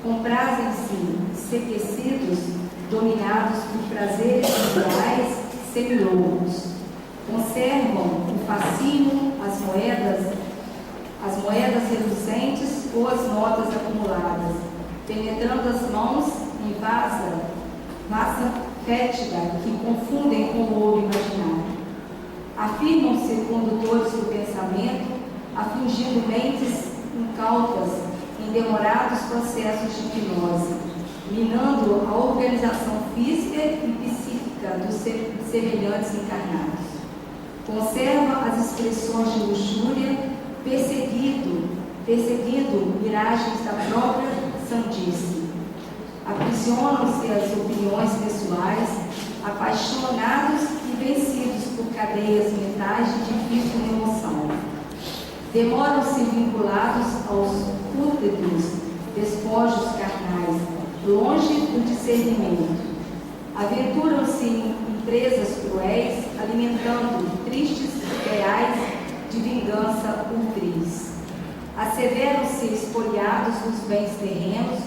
comprazem-se sequecidos, dominados por prazeres ideais semiloucos. Conservam o fascínio, as moedas reluzentes ou as notas acumuladas, penetrando as mãos em vasa fétida que confundem com o ouro imaginário. Afirmam-se condutores do pensamento, afundindo mentes incautas em demorados processos de hipnose, minando a organização física e psíquica dos semelhantes encarnados. Conserva as expressões de luxúria, perseguindo miragens da própria sandice. Aprisionam-se as opiniões pessoais, apaixonados e vencidos por cadeias mentais de difícil remoção. Demoram-se vinculados aos pútridos despojos carnais, longe do discernimento. Aventuram-se em empresas cruéis, alimentando tristes ideais de vingança ultris. Asseveram-se espoliados dos bens terrenos,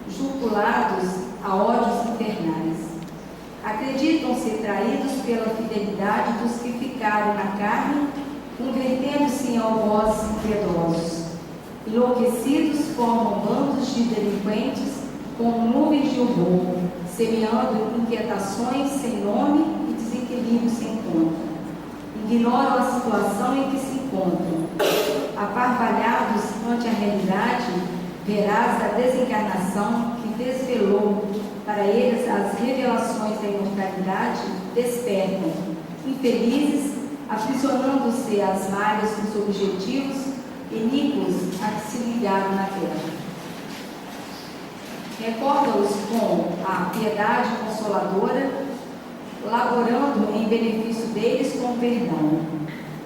jugulados a ódios infernais. Acreditam-se traídos pela fidelidade dos que ficaram na carne, convertendo-se em algozes impiedosos. Enlouquecidos, formam bandos de delinquentes com nuvens de horror, semeando inquietações sem nome e desequilíbrio sem conta. Ignoram a situação em que se encontram. Aparvalhados ante a realidade veraz da desencarnação que desvelou para eles as revelações da imortalidade, despertam, infelizes, aprisionando-se às malhas dos objetivos iníquos a que se ligaram na terra. Recorda-os com a piedade consoladora, laborando em benefício deles com o perdão.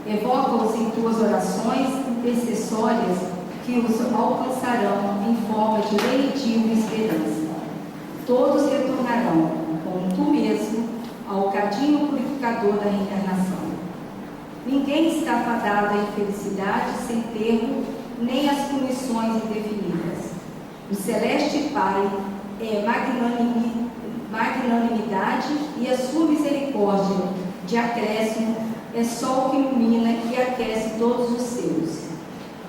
Evoca-os em tuas orações intercessórias que os alcançarão em forma de lenitivo e esperança. Todos retornarão, como tu mesmo, ao cadinho purificador da reencarnação. Ninguém está fadado à infelicidade sem termo, nem às punições indefinidas. O Celeste Pai é magnanimidade e a sua misericórdia de acréscimo é sol que ilumina e aquece todos os seus.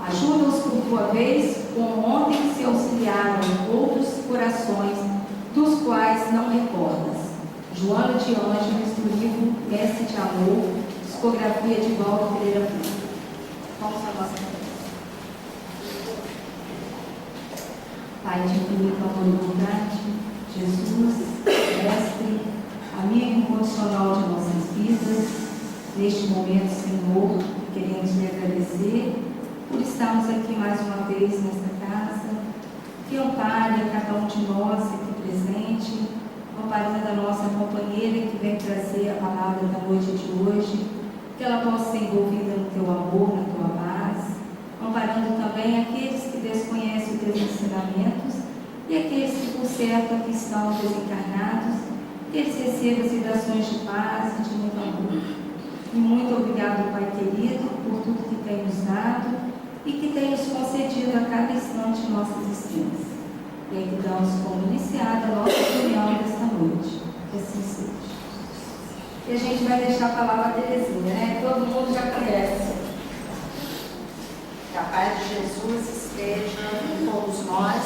Ajuda-os por tua vez, como ontem se auxiliaram outros corações, dos quais não recordas. Joana de Ângeles, do livro Mestre de Amor, discografia de Valdo Pereira Pinto. Vamos à nossa cabeça. Pai de infinita amor e bondade, Jesus, Mestre, amigo incondicional de nossas vidas, neste momento, Senhor, queremos lhe agradecer por estarmos aqui mais uma vez nesta casa, que ampare a cada um de nós aqui presente, amparando a nossa companheira que vem trazer a palavra da noite de hoje, que ela possa ser envolvida no teu amor, na tua paz, amparando também aqueles que desconhecem os teus ensinamentos e aqueles que, por certo, aqui estão desencarnados, que eles recebam as vibrações de paz e de muito amor. E muito obrigado, Pai querido, por tudo que tem nos dado e que tem nos concedido a cada instante de nossa existência. E aí que damos como iniciada a nossa reunião desta noite. Que assim seja. E a gente vai deixar a palavra a Terezinha, né? Todo mundo já conhece. Que a paz de Jesus esteja com todos nós,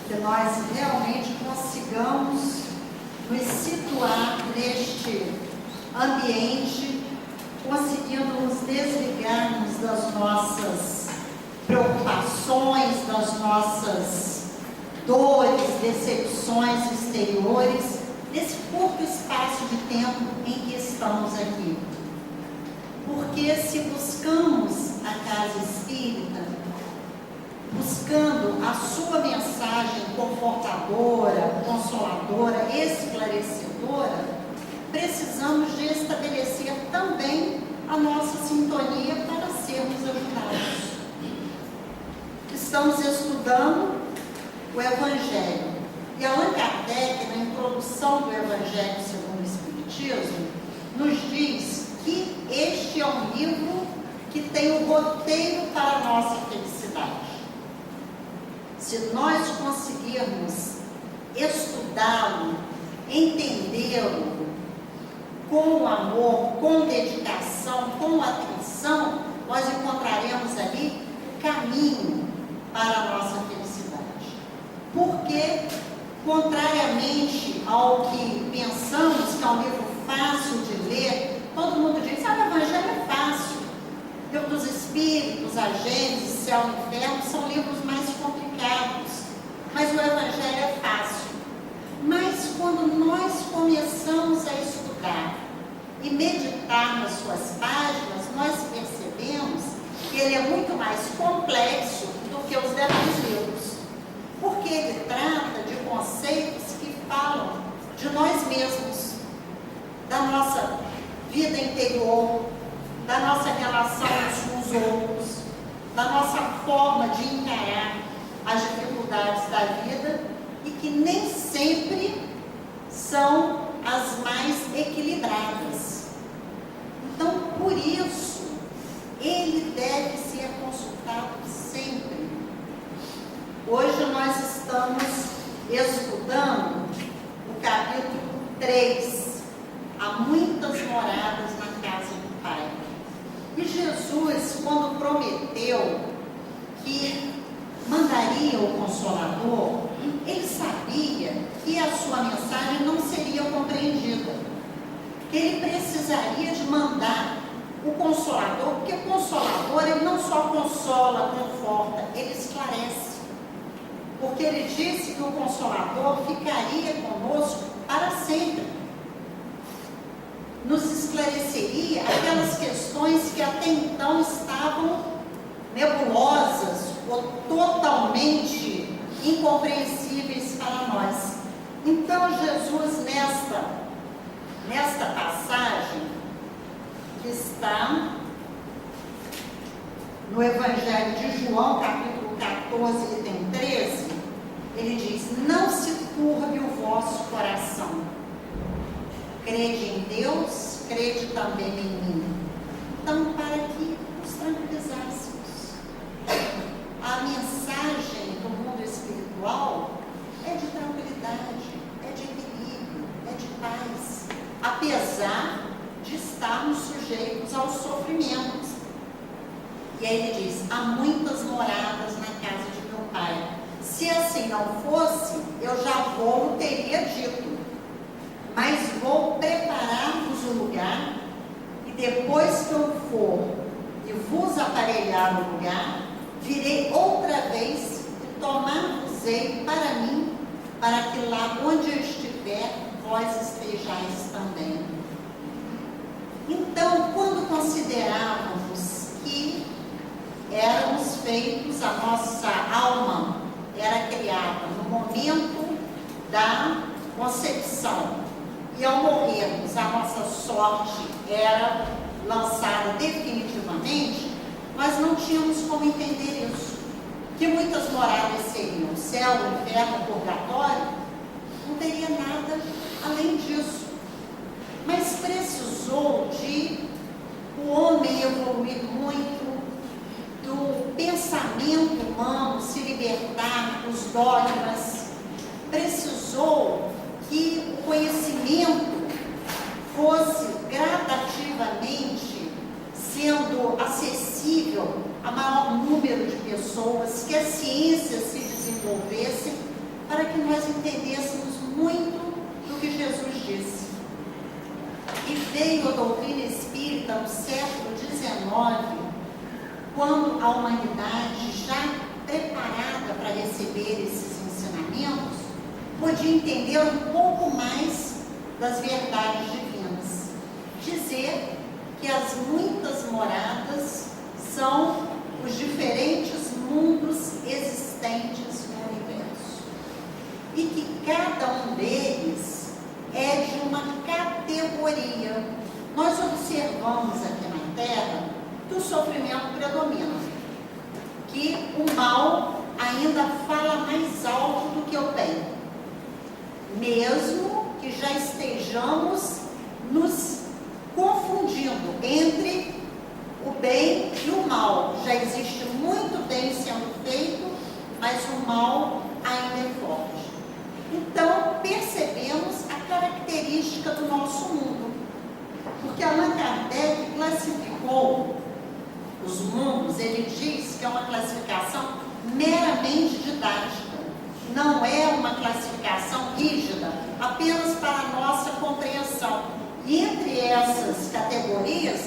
que nós realmente consigamos nos situar neste ambiente, conseguindo nos desligarmos das nossas preocupações, das nossas dores, decepções exteriores, nesse curto espaço de tempo em que estamos aqui. Porque se buscamos a casa espírita, buscando a sua mensagem confortadora, consoladora, esclarecedora, precisamos de estabelecer também a nossa sintonia para sermos ajudados. Estamos estudando o Evangelho. E Allan Kardec, na introdução do Evangelho segundo o Espiritismo, nos diz que este é um livro que tem o roteiro para a nossa felicidade. se nós conseguirmos estudá-lo, entendê-lo com amor, com dedicação, com atenção, nós encontraremos ali o caminho para a nossa felicidade. Porque, contrariamente ao que pensamos que é um livro fácil de ler, todo mundo diz, o Evangelho é fácil. O Livro dos Espíritos, a Gênesis, Céu e Inferno são livros mais complicados, mas o Evangelho é fácil. Mas quando nós começamos a estudar e meditar nas suas páginas, nós percebemos que ele é muito mais complexo do que os demais livros, porque ele trata de conceitos que falam de nós mesmos, da nossa vida interior, da nossa relação uns com os outros, da nossa forma de encarar as dificuldades da vida e que nem sempre são as mais equilibradas. Então, por isso, ele deve ser consultado sempre. Hoje nós estamos estudando o capítulo 3, Há muitas moradas na casa do Pai. E Jesus, quando prometeu que mandaria o Consolador, ele sabia que a sua mensagem não seria compreendida, que ele precisaria de mandar o Consolador, porque o Consolador, ele não só consola, conforta, ele esclarece. Porque ele disse que o Consolador ficaria conosco para sempre. Nos esclareceria aquelas questões que até então estavam nebulosas ou totalmente incompreensíveis para nós. Então, Jesus, nesta passagem, que está no Evangelho de João, capítulo 14, item 13, ele diz: não se turbe o vosso coração. Crede em Deus, crede também em mim. Então, para que nos tranquilizássemos. A mensagem do mundo espiritual é de tranquilidade, é de equilíbrio, é de paz, apesar de estarmos sujeitos aos sofrimentos. E aí ele diz: há muitas moradas na casa de meu Pai. Se assim não fosse, eu já teria dito. Mas vou preparar-vos o lugar, e depois que eu for e vos aparelhar o lugar, virei outra vez e tomar-vos-ei para mim, para que lá onde eu estiver, vós estejais também. Então, quando considerávamos que éramos feitos, a nossa alma era criada no momento da concepção, e ao morrermos a nossa sorte era lançada definitivamente, nós não tínhamos como entender isso. Que muitas moradas seriam céu, inferno, purgatório, não teria nada além disso. Mas precisou de o homem evoluir muito, do pensamento humano se libertar dos dogmas, precisou que o conhecimento fosse gradativamente sendo acessível a maior número de pessoas, que a ciência se desenvolvesse, para que nós entendêssemos muito do que Jesus disse. E veio a doutrina espírita no século XIX, quando a humanidade, já preparada para receber esses ensinamentos, podia entender um pouco mais das verdades divinas. Dizer que as muitas moradas são os diferentes mundos existentes no universo. E que cada um deles é de uma categoria. Nós observamos aqui na Terra que o sofrimento predomina, que o mal ainda fala mais alto do que o bem. Mesmo que já estejamos nos confundindo entre o bem e o mal. Já existe muito bem sendo feito, mas mas o mal ainda é forte. Então, percebemos a característica do nosso mundo. Porque Allan Kardec classificou os mundos, ele diz que é uma classificação meramente didática. Não é uma classificação rígida, apenas para a nossa compreensão. E entre essas categorias,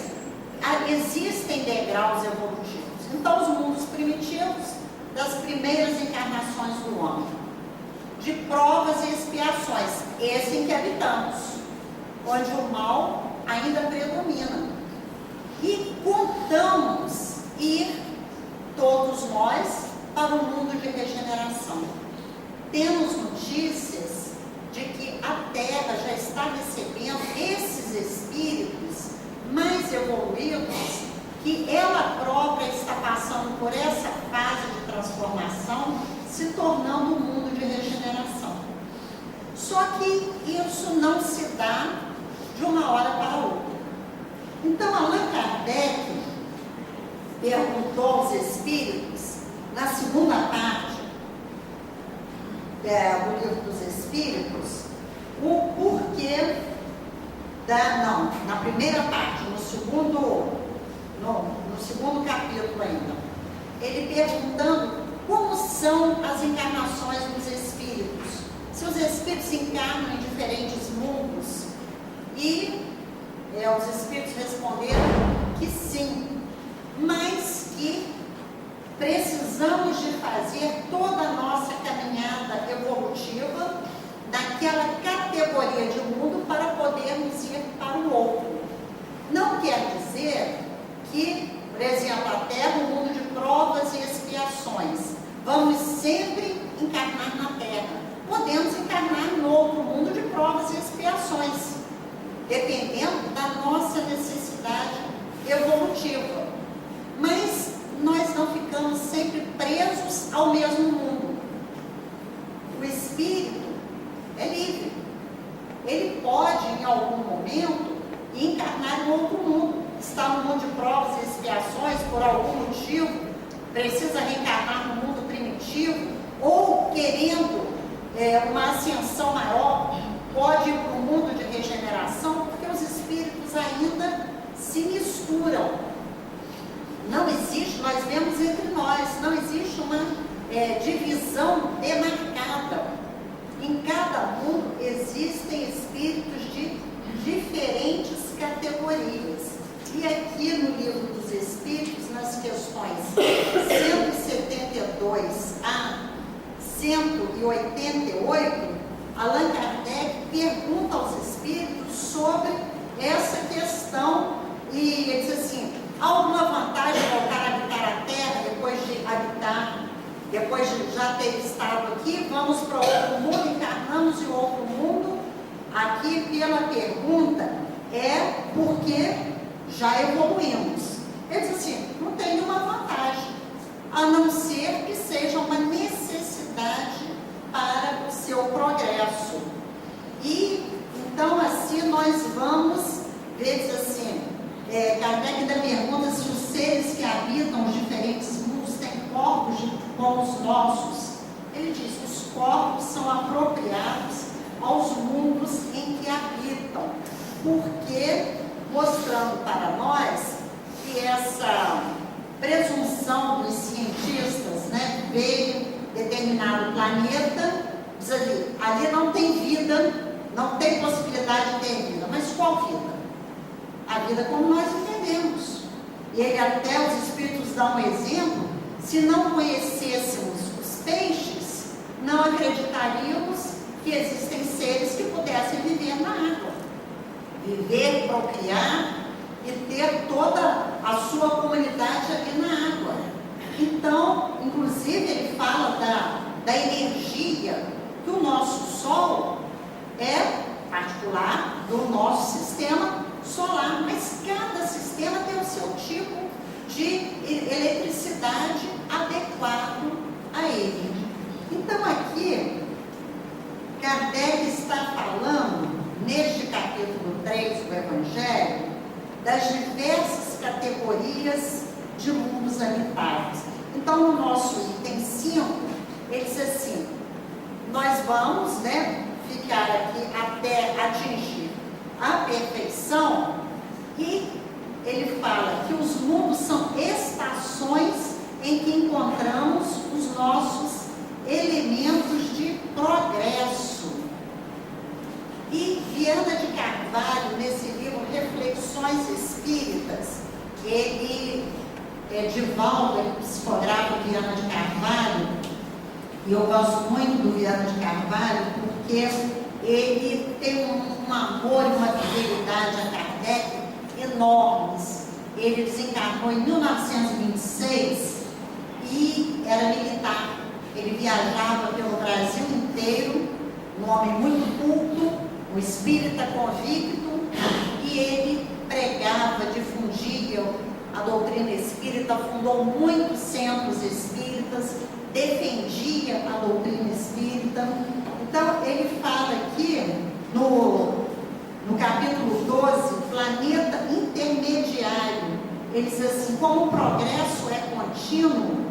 existem degraus evolutivos. Então, os mundos primitivos, das primeiras encarnações do homem, de provas e expiações, esse em que habitamos, onde o mal ainda predomina. E contamos ir, todos nós, para o mundo de regeneração. Temos notícias de que a Terra já está recebendo esses espíritos mais evoluídos, que ela própria está passando por essa fase de transformação, se tornando um mundo de regeneração. Só que isso não se dá de uma hora para outra. Então, Allan Kardec perguntou aos espíritos, na segunda parte do Livro dos Espíritos, o porquê na primeira parte, no segundo capítulo ainda, ele perguntando como são as encarnações dos espíritos, se os espíritos encarnam em diferentes mundos, e os espíritos responderam que sim, mas que precisamos de fazer toda a nossa caminhada evolutiva naquela categoria de mundo para podermos ir para o outro. Não quer dizer que, por exemplo, a Terra é um mundo de provas e expiações. Vamos sempre encarnar na Terra. Podemos encarnar no outro mundo de provas e expiações, dependendo da nossa necessidade evolutiva. Mas nós não ficamos sempre presos ao mesmo mundo. O espírito é livre. Ele pode, em algum momento, encarnar em outro mundo. Está no mundo de provas e expiações, por algum motivo, precisa reencarnar no mundo primitivo, ou querendo uma ascensão maior, pode ir para o mundo de regeneração, porque os espíritos ainda se misturam. Não existe, nós vemos entre nós, não existe uma divisão demarcada. Em cada mundo existem espíritos de diferentes categorias. E aqui no Livro dos Espíritos, nas questões 172 a 188, Allan Kardec pergunta aos espíritos sobre essa questão e ele diz assim: há alguma vantagem voltar a habitar a Terra depois de já ter estado aqui? Vamos para outro mundo, encarnamos em outro mundo? Aqui, pela pergunta, é porque já evoluímos. Ele diz assim: não tem nenhuma vantagem, a não ser que seja uma necessidade para o seu progresso. E então assim nós vamos ver, diz assim, Kardec ainda pergunta se os seres que habitam os diferentes mundos têm corpos como os nossos. Ele diz: os corpos são apropriados aos mundos em que habitam, porque mostrando para nós que essa presunção dos cientistas, veio determinado planeta, diz ali não tem vida, não tem possibilidade de ter vida. Mas qual vida? A vida como nós entendemos. E ele até, os espíritos dão um exemplo: se não conhecêssemos os peixes, não acreditaríamos que existem seres que pudessem viver na água. Viver, procriar e ter toda a sua comunidade ali na água. Então, inclusive, ele fala da energia que o nosso Sol é particular do nosso sistema solar, mas cada sistema tem o seu tipo de eletricidade adequado a ele. Então, aqui, Kardec está falando, neste capítulo 3 do Evangelho, das diversas categorias de mundos habitados. Então, no nosso item 5, nós vamos, né, ficar aqui até atingir a perfeição. E ele fala que os mundos são estações em que encontramos os nossos elementos de progresso. E Viana de Carvalho, nesse livro Reflexões Espíritas, ele é Divaldo, ele psicografa Viana de Carvalho, e eu gosto muito do Viana de Carvalho porque ele tem um amor e uma fidelidade a Kardec enormes. Ele desencarnou em 1926 e era militar. Ele viajava pelo Brasil inteiro, um homem muito culto, um espírita convicto, e ele pregava, difundia a doutrina espírita, fundou muitos centros espíritas, defendia a doutrina espírita. Então, ele fala aqui no capítulo 12, planeta intermediário. Ele diz assim: como o progresso é contínuo,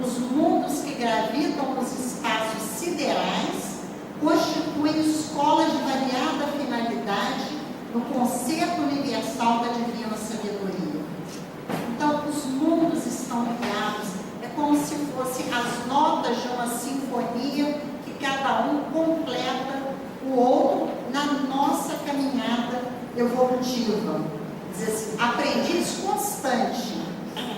os mundos que gravitam nos espaços siderais constituem escolas de variada finalidade no concerto universal da divina sabedoria. Então, os mundos estão ligados, é como se fossem as notas de uma sinfonia que cada um completa o outro na nossa caminhada evolutiva. Diz assim: aprendiz constante,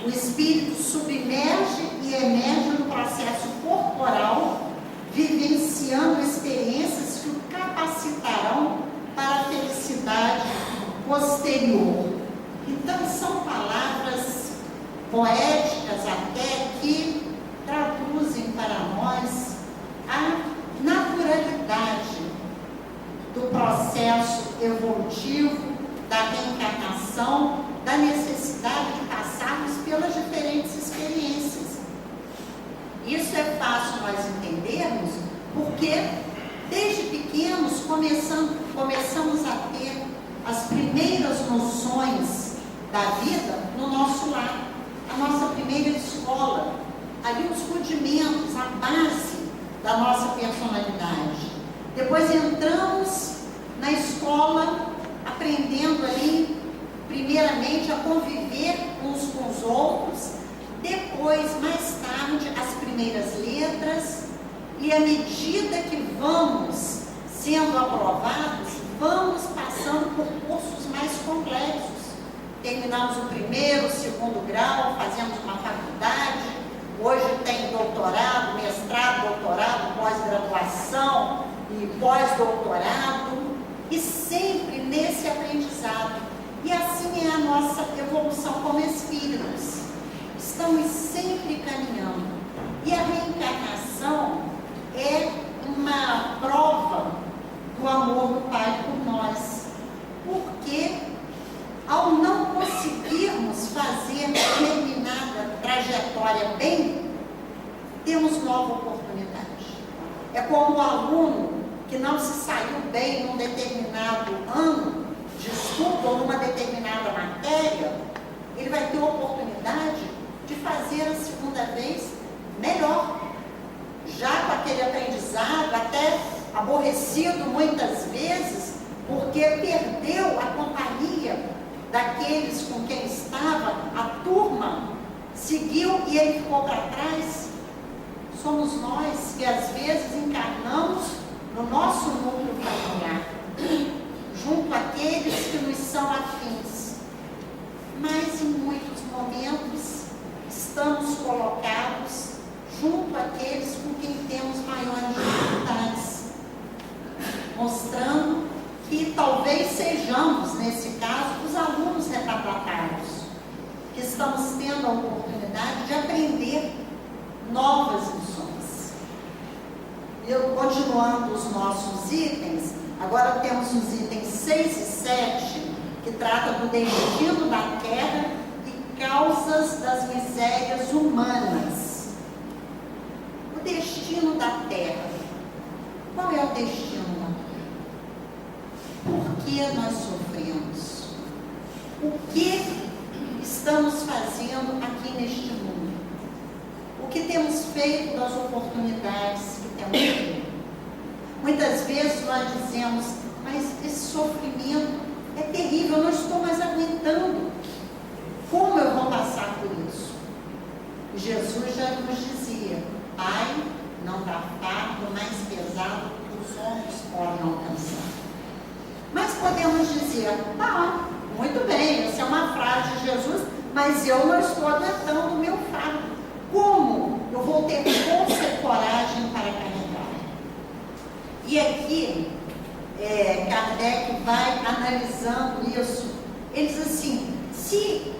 o espírito submerge e emerge no processo corporal, vivenciando experiências que o capacitarão para a felicidade posterior. Então, são palavras poéticas até que traduzem para nós a naturalidade do processo evolutivo, da reencarnação, da necessidade de passarmos pelas diferentes experiências. Isso é fácil nós entendermos porque desde pequenos começamos a ter as primeiras noções da vida no nosso lar, a nossa primeira escola, ali os rudimentos, a base da nossa personalidade. Depois entramos na escola aprendendo ali, primeiramente, a conviver uns com os outros, depois, mais tarde, as primeiras letras, e à medida que vamos sendo aprovados, vamos passando por cursos mais complexos. Terminamos o primeiro, o segundo grau, fazemos uma faculdade, hoje tem doutorado, mestrado, doutorado, pós-graduação e pós-doutorado, e sempre nesse aprendizado. E assim é a nossa evolução como espíritos. Estamos sempre caminhando. E a reencarnação é uma prova do amor do Pai por nós. Porque ao não conseguirmos fazer determinada trajetória bem, temos nova oportunidade. É como o aluno que não se saiu bem num determinado ano de estudo ou numa determinada matéria, ele vai ter a oportunidade de fazer a segunda vez melhor, já com aquele aprendizado, até aborrecido muitas vezes, porque perdeu a companhia daqueles com quem estava, a turma seguiu e ele ficou para trás. Somos nós que às vezes encarnamos no nosso núcleo familiar, junto àqueles que nos são afins, mas em muitos momentos estamos colocados junto àqueles com quem temos maiores dificuldades, mostrando que talvez sejamos, nesse caso, os alunos retardatários, que estamos tendo a oportunidade de aprender novas lições. Continuando os nossos itens, agora temos os itens 6 e 7, que trata do destino da Terra e causas das misérias humanas. O destino da Terra. Qual é o destino da Terra? Por que nós sofremos? O que estamos fazendo aqui neste mundo? O que temos feito das oportunidades que temos tido? nós dizemos, mas esse sofrimento é terrível, eu não estou mais aguentando. Como eu vou passar por isso? Jesus já nos dizia, Pai, não dá fardo mais pesado que os homens podem alcançar. Mas podemos dizer, tá, muito bem, essa é uma frase de Jesus, mas eu não estou aguentando o meu fardo. Como eu vou ter força e coragem para carregar? E aqui, Kardec vai analisando isso. Ele diz assim, se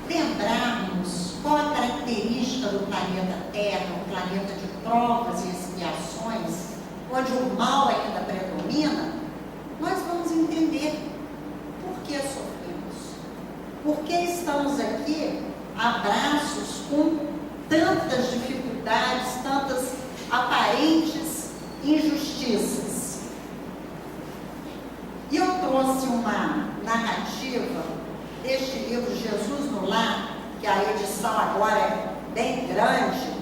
lembrarmos qual a característica do planeta Terra, um planeta de provas e expiações, onde o mal ainda predomina, nós vamos entender por que sofremos. Por que estamos aqui a braços com tantas dificuldades, tantas aparentes injustiças. E eu trouxe uma narrativa deste livro Jesus no Lar, que a edição agora é bem grande.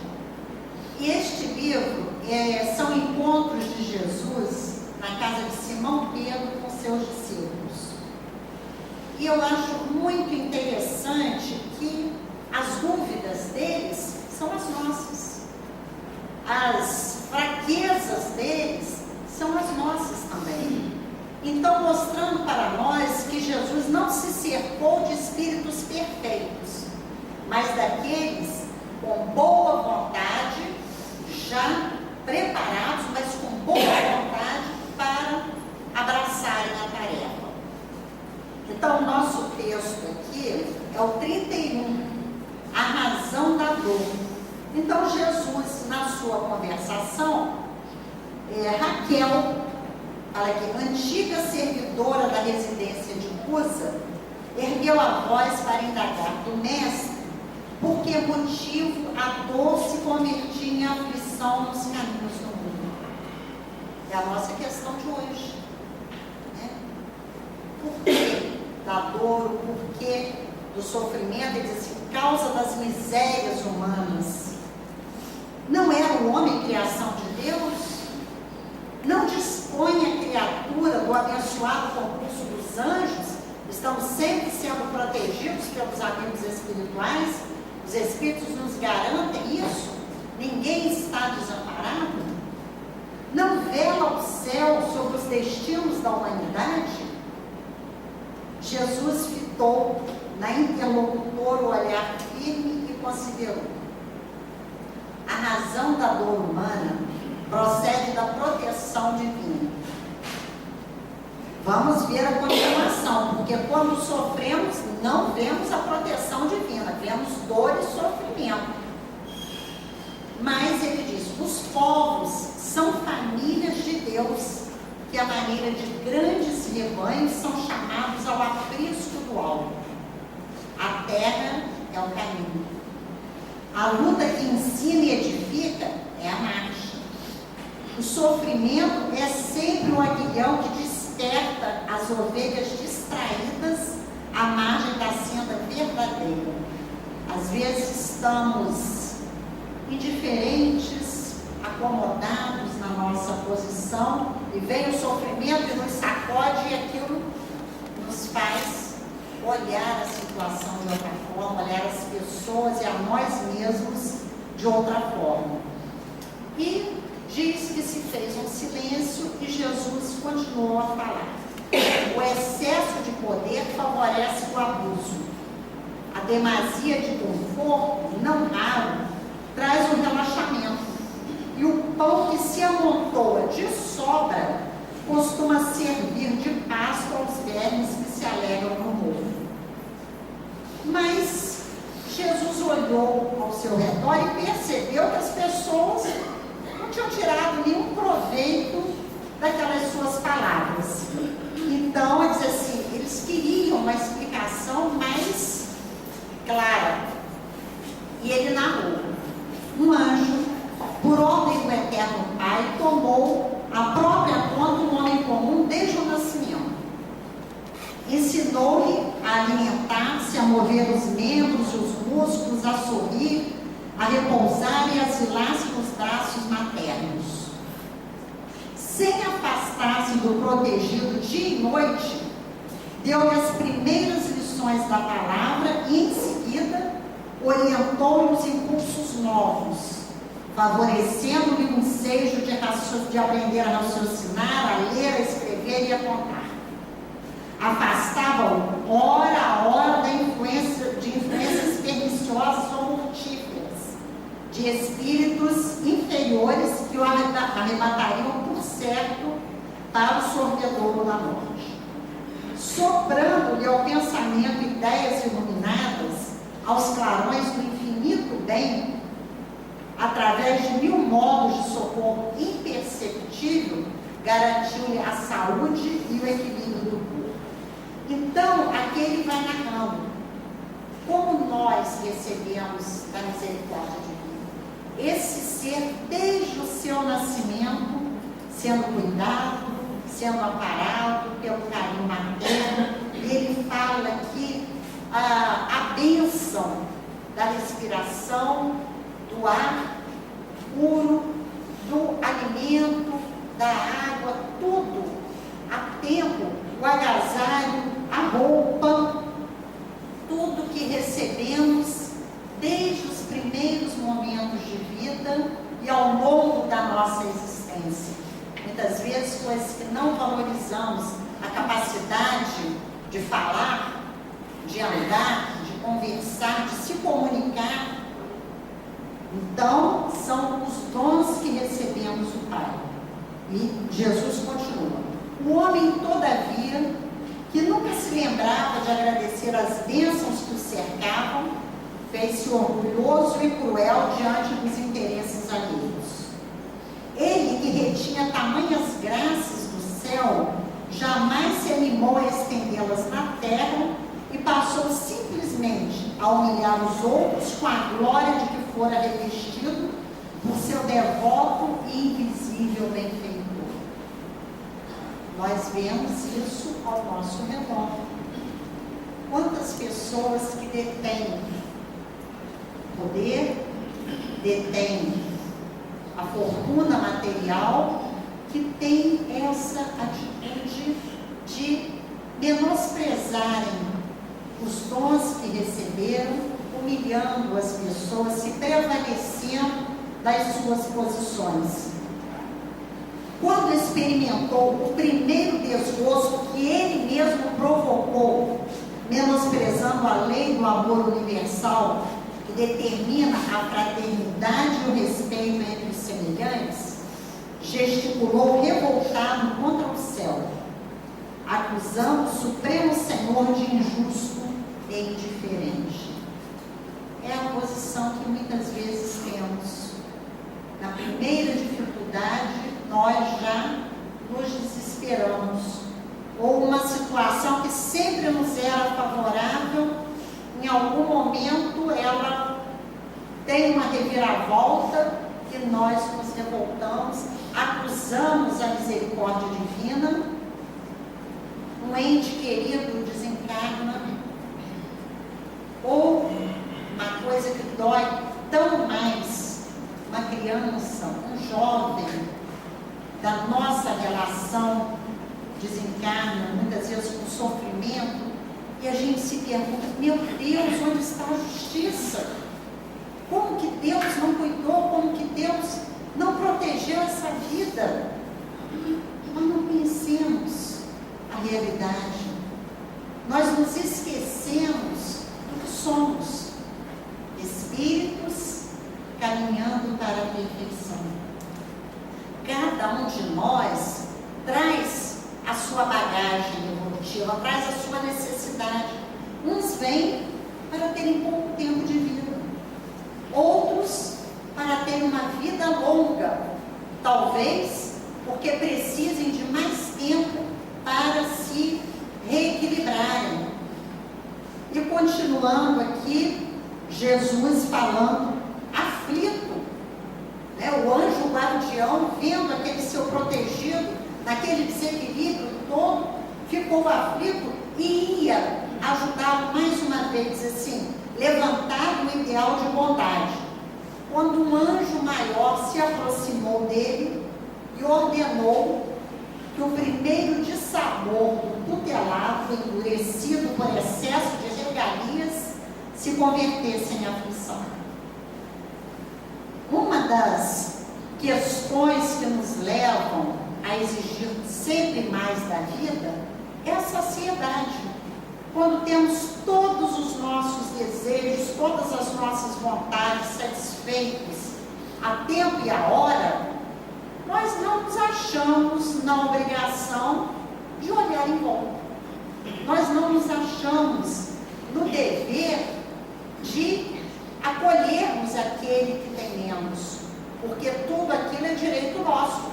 E este livro são encontros de Jesus na casa de Simão Pedro com seus discípulos. E eu acho muito interessante que as dúvidas deles são as nossas. As fraquezas deles são as nossas também. Então, mostrando para nós que Jesus não se cercou de espíritos perfeitos, mas daqueles com boa vontade, já preparados, mas com boa vontade para abraçarem a tarefa. Então, o nosso texto aqui é o 31, a razão da dor. Então, Jesus, na sua conversação, Raquel, antiga servidora da residência de Cusa, ergueu a voz para indagar do mestre por que motivo a dor se convertia em aflição nos caminhos do mundo. É a nossa questão de hoje. Né? Por que da dor, o porquê do sofrimento? Ele diz assim, causa das misérias humanas. Não era o homem criação de Deus? Não dispõe a criatura do abençoado concurso dos anjos? Estamos sempre sendo protegidos pelos amigos espirituais? Os espíritos nos garantem isso? Ninguém está desamparado? Não vela o céu sobre os destinos da humanidade? Jesus fitou na interlocutora o olhar firme e considerou. A razão da dor humana procede da proteção divina. Vamos ver a continuação, porque quando sofremos, não vemos a proteção divina, vemos dor e sofrimento. Mas ele diz, os povos são famílias de Deus, que à maneira de grandes rebanhos são chamados ao aprisco do alto. A terra é o caminho. A luta que ensina e edifica é a marcha. O sofrimento é sempre o aguilhão que desperta as ovelhas distraídas à margem da senda verdadeira. Às vezes estamos indiferentes, acomodados na nossa posição, e vem o sofrimento e nos sacode, e aquilo nos faz olhar a situação de outra forma, olhar as pessoas e a nós mesmos de outra forma. E diz que se fez um silêncio e Jesus continuou a falar. O excesso de poder favorece o abuso. A demasia de conforto, não raro, traz um relaxamento. E o pão que se amontoa de sobra costuma servir de pasto aos vermes que se alegram no morro. Mas Jesus olhou ao seu redor e percebeu que as pessoas não tinham tirado nenhum proveito daquelas suas palavras. Então, ele diz assim, eles queriam uma explicação mais clara. E ele narrou. Um anjo, por ordem do Eterno Pai, tomou à própria conta um homem comum desde o nascimento. Ensinou-lhe a alimentar-se, a mover os membros, os músculos, a sorrir, a repousar e a asilar-se nos braços maternos. Sem a afastasse do protegido dia e noite, deu-lhe as primeiras lições da palavra e, em seguida, orientou-lhe os impulsos novos, favorecendo-lhe um ensejo de aprender a raciocinar, a ler, a escrever e a contar. Afastava-o, hora a hora, de influências perniciosas ou mortíferas, de espíritos inferiores que o arrebatariam por certo para o sorvedouro da morte. Soprando-lhe ao pensamento ideias iluminadas, aos clarões do infinito bem, através de 1000 modos de socorro imperceptível, garantiu-lhe a saúde e o equilíbrio do corpo. Então, aqui ele vai narrando como nós recebemos da misericórdia divina. Esse ser, desde o seu nascimento, sendo cuidado, sendo amparado pelo carinho materno, ele fala aqui a bênção da respiração, do ar puro, do alimento, da água, tudo a tempo, o agasalho, a roupa, tudo que recebemos desde os primeiros momentos de vida e ao longo da nossa existência. Muitas vezes coisas que não valorizamos, a capacidade de falar, de andar, de conversar, de se comunicar. Então, são os dons que recebemos do Pai. E Jesus continua. O homem, todavia, que nunca se lembrava de agradecer as bênçãos que o cercavam, fez-se orgulhoso e cruel diante dos interesses alheios. Ele, que retinha tamanhas graças do céu, jamais se animou a estendê-las na terra e passou simplesmente a humilhar os outros com a glória de que fora revestido por seu devoto e invisível benfeitor. Nós vemos isso ao nosso redor. Quantas pessoas que detêm poder, detêm a fortuna material, que têm essa atitude de menosprezarem os dons que receberam, humilhando as pessoas, se prevalecendo das suas posições. Quando experimentou o primeiro desgosto que ele mesmo provocou, menosprezando a lei do amor universal, que determina a fraternidade e o respeito entre os semelhantes, gesticulou revoltado contra o céu, acusando o Supremo Senhor de injusto e indiferente. É a posição que muitas vezes temos. Na primeira dificuldade, nós já nos desesperamos. Ou uma situação que sempre nos era favorável, em algum momento ela tem uma reviravolta e nós nos revoltamos, acusamos a misericórdia divina. Um ente querido desencarna, ou uma coisa que dói tão mais, uma criança, um jovem da nossa relação desencarna, muitas vezes com sofrimento, e a gente se pergunta, meu Deus, onde está a justiça? Como que Deus não cuidou? Como que Deus não protegeu essa vida? Nós não conhecemos a realidade. Nós nos esquecemos do que somos, espíritos caminhando para a perfeição. Cada um de nós traz a sua bagagem evolutiva, traz a sua necessidade. Uns vêm para terem pouco tempo de vida, outros para terem uma vida longa, talvez porque precisem de mais tempo para se reequilibrarem. E continuando aqui, Jesus falando, aflito, né? O anjo guardião, vendo aquele seu protegido, naquele desequilíbrio todo, ficou aflito e ia ajudá-lo mais uma vez, assim, levantar o ideal de bondade. Quando um anjo maior se aproximou dele e ordenou que o primeiro dissabor do tutelado, endurecido por excesso de regalias, se convertesse em aflição. Uma das questões que nos levam a exigir sempre mais da vida é a saciedade. Quando temos todos os nossos desejos, todas as nossas vontades satisfeitas a tempo e a hora, nós não nos achamos na obrigação de olhar em volta. Nós não nos achamos no dever de acolhermos aquele que tem menos, porque tudo aquilo é direito nosso.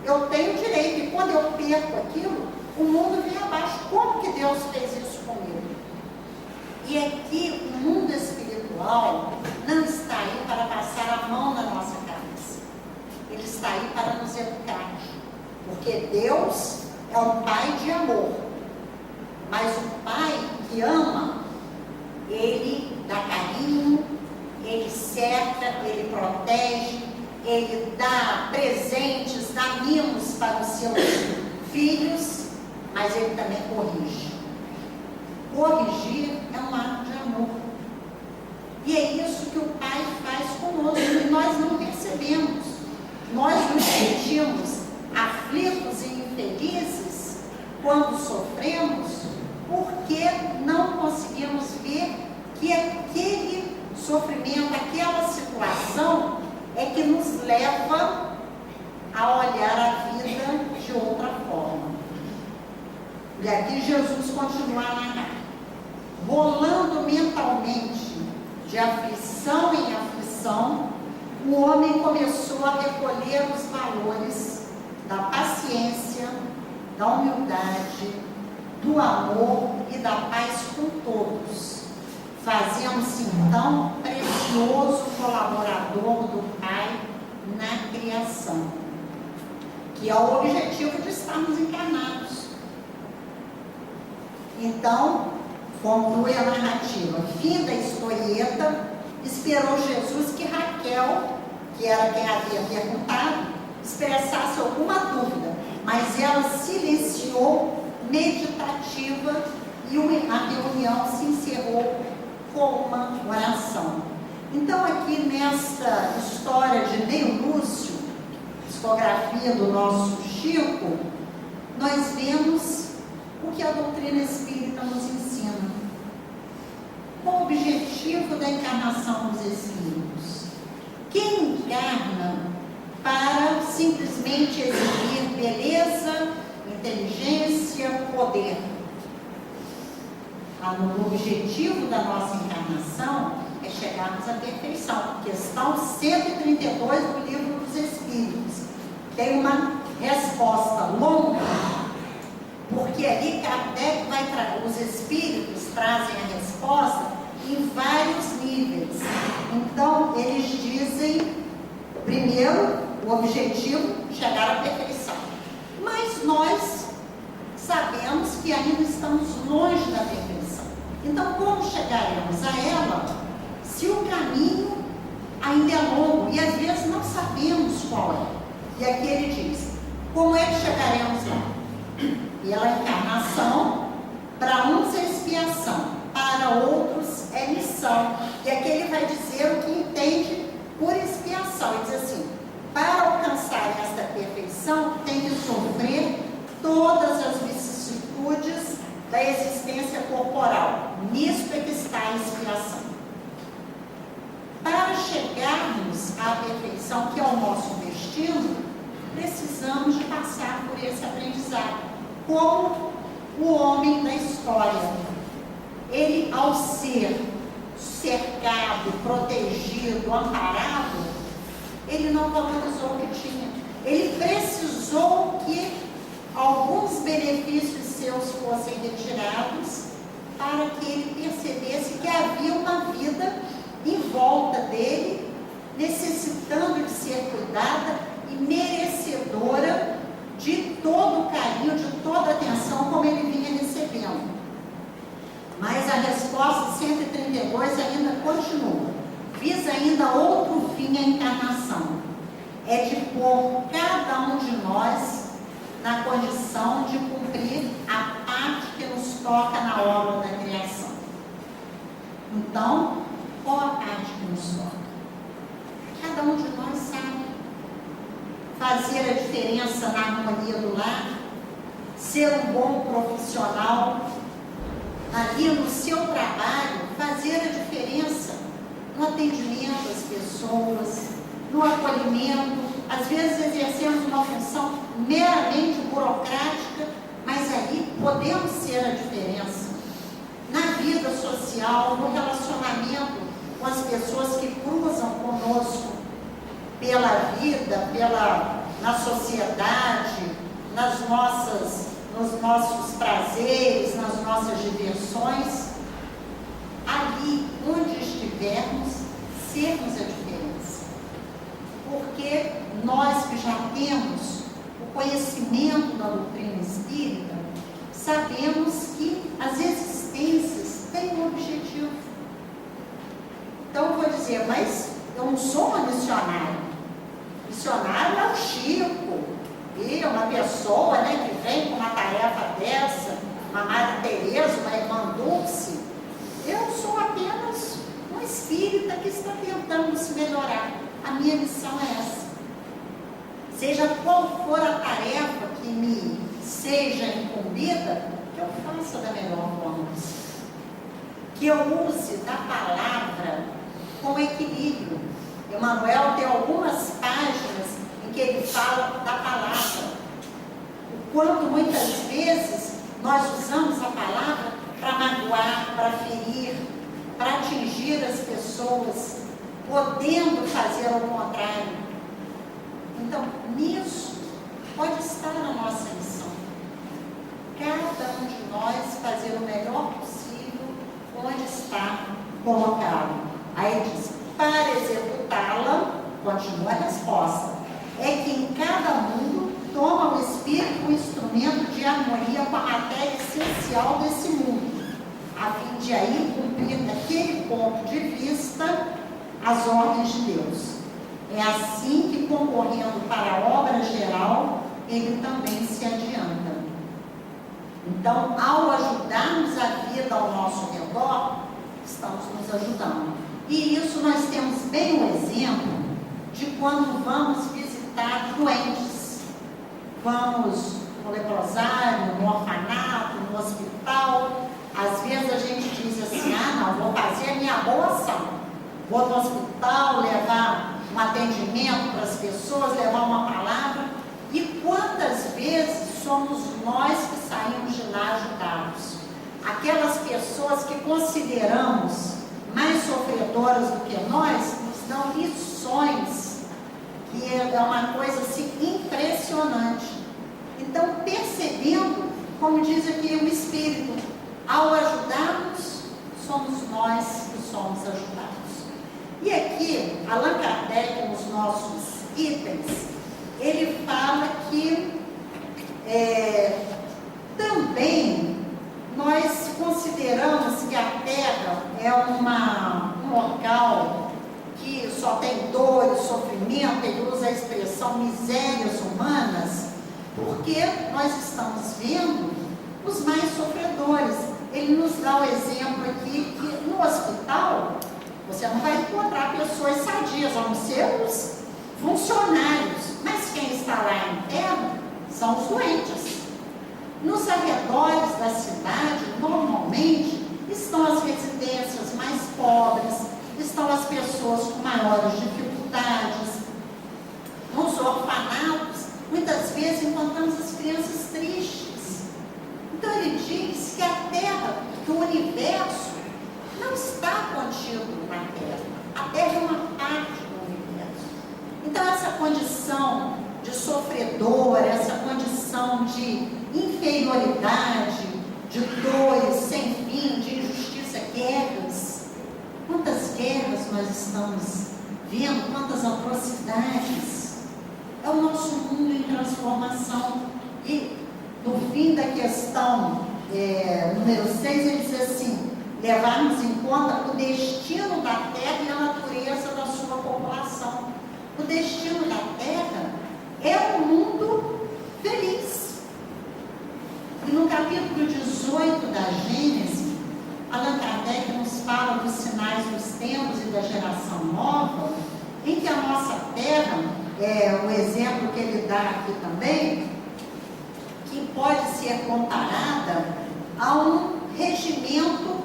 Eu tenho direito, e quando eu perco aquilo, o mundo vem abaixo. Como que Deus fez isso comigo? E aqui o mundo espiritual não está aí para passar a mão na nossa cabeça. Ele está aí para nos educar. Porque Deus é um Pai de amor. Mas o Pai que ama, Ele dá carinho, Ele cerca, Ele protege, Ele dá presentes, dá mimos para os seus filhos, mas Ele também corrige. Corrigir é um ato de amor. E é isso que o Pai faz conosco, e nós não percebemos. Nós nos sentimos aflitos e infelizes quando sofremos, porque não conseguimos ver que aquele sofrimento, aquela situação é que nos leva a olhar a vida de outra forma. E aqui Jesus continua a narrar. Rolando mentalmente de aflição em aflição, o homem começou a recolher os valores da paciência, da humildade, do amor e da paz com todos. Fazendo-se então precioso colaborador do Pai na criação, que é o objetivo de estarmos encarnados. Então, conclui a narrativa. Fim da historieta, esperou Jesus que Raquel, que era quem havia perguntado, expressasse alguma dúvida, mas ela silenciou, meditativa, e a reunião se encerrou com uma oração. Então, aqui nesta história de Ney Lúcio, psicografia do nosso Chico, nós vemos o que a doutrina espírita nos ensina. Qual o objetivo da encarnação dos espíritos? Quem encarna para simplesmente exibir beleza, inteligência, poder? O objetivo da nossa encarnação é chegarmos à perfeição. Questão 132 do Livro dos Espíritos. Tem uma resposta longa, porque ali Kardec os espíritos trazem a resposta em vários níveis. Então, eles dizem, primeiro, o objetivo, chegar à perfeição. Mas nós sabemos que ainda estamos longe da perfeição. Então, como chegaremos a ela se o caminho ainda é longo e às vezes não sabemos qual é? E aqui ele diz, como é que chegaremos lá? Pela encarnação, para uns é expiação, para outros é missão. E aqui ele vai dizer o que entende por expiação. Ele diz assim, para alcançar esta perfeição, tem que sofrer todas as vicissitudes da existência corporal. Nisso é que está a expiação. Para chegarmos à perfeição, que é o nosso destino, precisamos de passar por esse aprendizado. Como o homem da história, ele, ao ser cercado, protegido, amparado, ele não valorizou o que tinha. Ele precisou que alguns benefícios seus fossem retirados para que ele percebesse que havia uma vida em volta dele, necessitando de ser cuidada e merecedora de todo o carinho, de toda a atenção como ele vinha recebendo. Mas a resposta 132 ainda continua. Visa ainda outro fim à encarnação. É de pôr cada um de nós na condição de cumprir a parte que nos toca na obra da criação. Então, qual a parte que nos toca? Cada um de nós sabe. Fazer a diferença na harmonia do lar, ser um bom profissional, ali no seu trabalho, fazer a diferença no atendimento às pessoas, no acolhimento. Às vezes exercemos uma função meramente burocrática, mas aí podemos ser a diferença. Na vida social, no relacionamento com as pessoas que cruzam conosco pela vida, na sociedade, nos nossos prazeres, nas nossas diversões, ali onde estivermos, sermos a diferença. Porque nós que já temos o conhecimento da doutrina espírita, sabemos que as existências têm um objetivo. Então eu vou dizer, mas eu não sou uma missionária. Missionário é o Chico, e uma pessoa, né, que vem com uma tarefa dessa, uma Madre Teresa, uma irmã Dulce. Eu sou apenas um espírita que está tentando se melhorar. A minha missão é essa. Seja qual for a tarefa que me seja incumbida, que eu faça da melhor forma possível. Que eu use da palavra com equilíbrio. Emmanuel tem algumas páginas em que ele fala da palavra. O quanto muitas vezes nós usamos a palavra para magoar, para ferir, para atingir as pessoas, podendo fazer ao contrário. Então, nisso pode estar a nossa missão. Cada um de nós fazer o melhor possível onde está colocado. Aí diz, para executá-la, continua a resposta, é que em cada mundo toma o espírito um instrumento de harmonia com a matéria essencial desse mundo, a fim de aí cumprir daquele ponto de vista as ordens de Deus. É assim que, concorrendo para a obra geral, ele também se adianta. Então, ao ajudarmos a vida ao nosso redor, estamos nos ajudando. E isso nós temos bem um exemplo de quando vamos visitar doentes. Vamos no leprosário, no orfanato, no hospital. Às vezes a gente diz assim, não, vou fazer a minha boa ação. Vou no hospital levar um atendimento para as pessoas, levar uma palavra. E quantas vezes somos nós que saímos de lá ajudados? Aquelas pessoas que consideramos mais sofredoras do que nós, nos dão lições, que é uma coisa assim impressionante. Então, percebendo, como diz aqui o Espírito, ao ajudarmos, somos nós que somos ajudados. E aqui, Allan Kardec, nos nossos itens, ele fala que também nós consideramos que a Terra é um local que só tem dor e sofrimento. Ele usa a expressão misérias humanas, porque nós estamos vendo os mais sofredores. Ele nos dá o exemplo aqui que no hospital você não vai encontrar pessoas sadias, vão ser os funcionários, mas quem está lá interno são os doentes. Nos arredores da cidade, normalmente, estão as residências mais pobres, estão as pessoas com maiores dificuldades. Nos orfanatos, muitas vezes encontramos as crianças tristes. Então ele diz que a Terra, que o universo, não está contido na Terra. A Terra é uma parte do universo. Então essa condição de sofredor, essa condição de inferioridade, de dores sem fim, de injustiça, guerras. Quantas guerras nós estamos vendo, quantas atrocidades. É o nosso mundo em transformação. E no fim da questão número 6, ele diz assim, levarmos em conta o destino da Terra e a natureza da sua população. O destino da Terra é um mundo feliz. capítulo 18 da Gênesis, Allan Kardec nos fala dos sinais dos tempos e da geração nova, em que a nossa terra, o exemplo que ele dá aqui também, que pode ser comparada a um regimento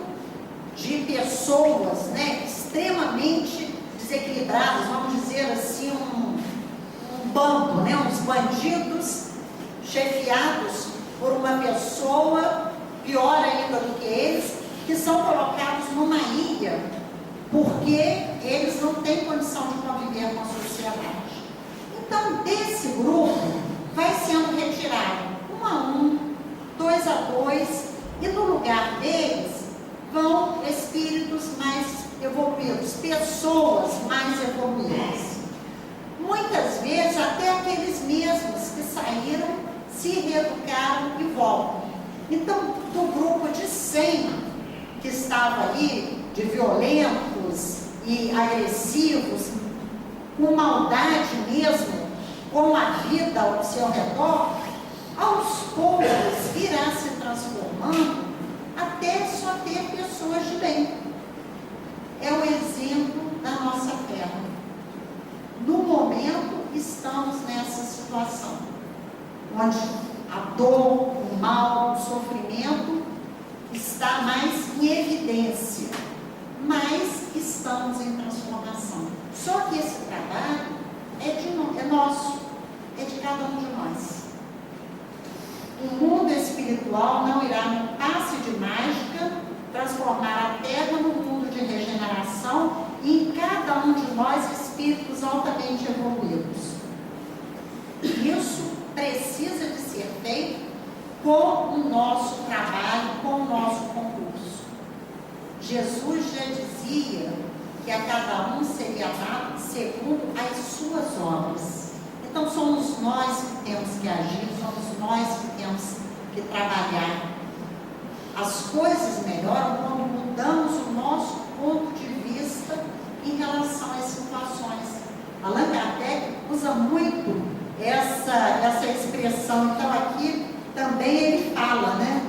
de pessoas, né, extremamente desequilibradas, vamos dizer assim, um bando, né, uns bandidos chefiados por uma pessoa, pior ainda do que eles, que são colocados numa ilha, porque eles não têm condição de conviver com a sociedade. Então, desse grupo, vai sendo retirado 1 a 1, 2 a 2, e no lugar deles vão espíritos mais evoluídos, pessoas mais evoluídas. Muitas vezes, até aqueles mesmos que saíram, se reeducaram e voltam. Então, do grupo de 100 que estava ali, de violentos e agressivos, com maldade mesmo, com a vida ao seu redor, aos poucos irá se transformando até só ter pessoas de bem. É o exemplo da nossa terra. No momento, estamos nessa situação, onde a dor, o mal, o sofrimento está mais em evidência, mas estamos em transformação. Só que esse trabalho é nosso, é de cada um de nós. O mundo espiritual não irá, num passe de mágica, transformar a Terra num mundo de regeneração e em cada um de nós espíritos altamente evoluídos. Isso precisa de ser feito com o nosso trabalho, com o nosso concurso. Jesus já dizia que a cada um seria dado segundo as suas obras. Então somos nós que temos que agir, somos nós que temos que trabalhar. As coisas melhoram quando mudamos o nosso ponto de vista em relação às situações. Allan Kardec usa muito essa expressão. Então aqui também ele fala, né,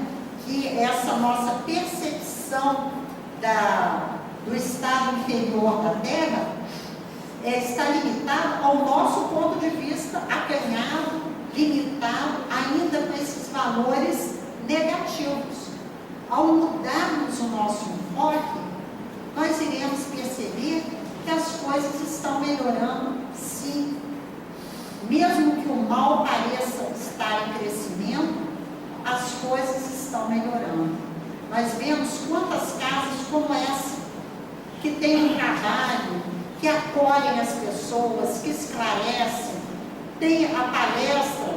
que essa nossa percepção do estado inferior da Terra está limitada ao nosso ponto de vista acanhado, limitado, ainda com esses valores negativos. Ao mudarmos o nosso enfoque, nós iremos perceber que as coisas estão melhorando, sim. Mesmo que o mal pareça estar em crescimento, as coisas estão melhorando. Nós vemos quantas casas como essa, que têm um trabalho, que acolhem as pessoas, que esclarecem, tem a palestra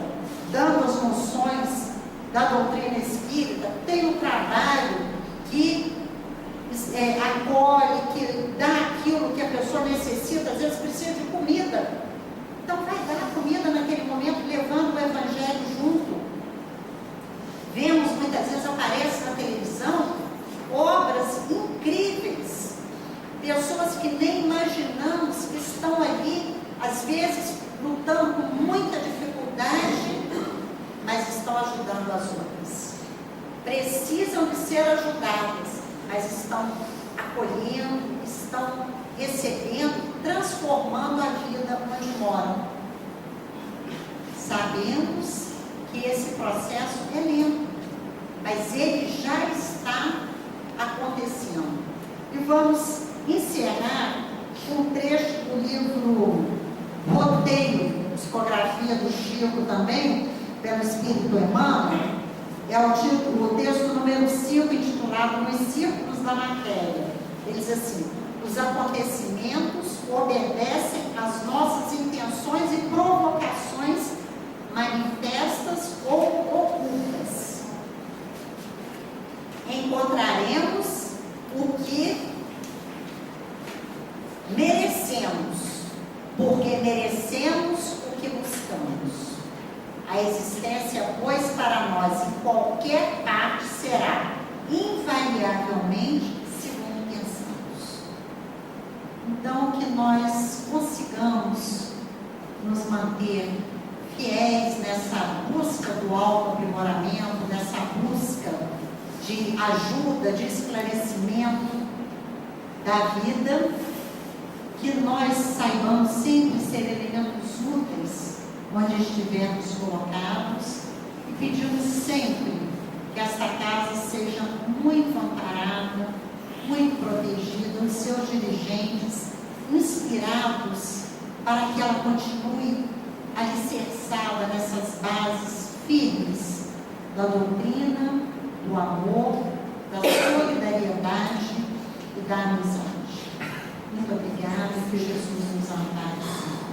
dando as noções da doutrina espírita, tem um trabalho que acolhe, que dá aquilo que a pessoa necessita, às vezes precisa de comida. Então vai dar comida naquele momento, levando o evangelho junto. Vemos, muitas vezes aparece na televisão, obras incríveis, pessoas que nem imaginamos que estão ali, às vezes lutando com muita dificuldade, mas estão ajudando as outras. Precisam de ser ajudadas, mas estão acolhendo, estão recebendo, transformando a vida onde moram. Sabemos que esse processo é lento, mas ele já está acontecendo. E vamos encerrar um trecho do livro Roteiro, psicografia do Chico também, pelo Espírito Emmanuel. É o texto número 5, intitulado Nos Círculos da Matéria. Ele diz assim: os acontecimentos obedecem às nossas intenções e provocações manifestas ou ocultas. Encontraremos o que merecemos, porque merecemos o que buscamos. A existência, pois, para nós, em qualquer parte, será invariavelmente segundo pensamos. Então, que nós consigamos nos manter fiéis nessa busca do autoaprimoramento, nessa busca ajuda, de esclarecimento da vida, que nós saibamos sempre ser elementos úteis onde estivermos colocados, e pedimos sempre que esta casa seja muito amparada, muito protegida, os seus dirigentes inspirados para que ela continue alicerçada nessas bases firmes da doutrina, do amor, da solidariedade e da amizade. Muito obrigada, que Jesus nos ampare.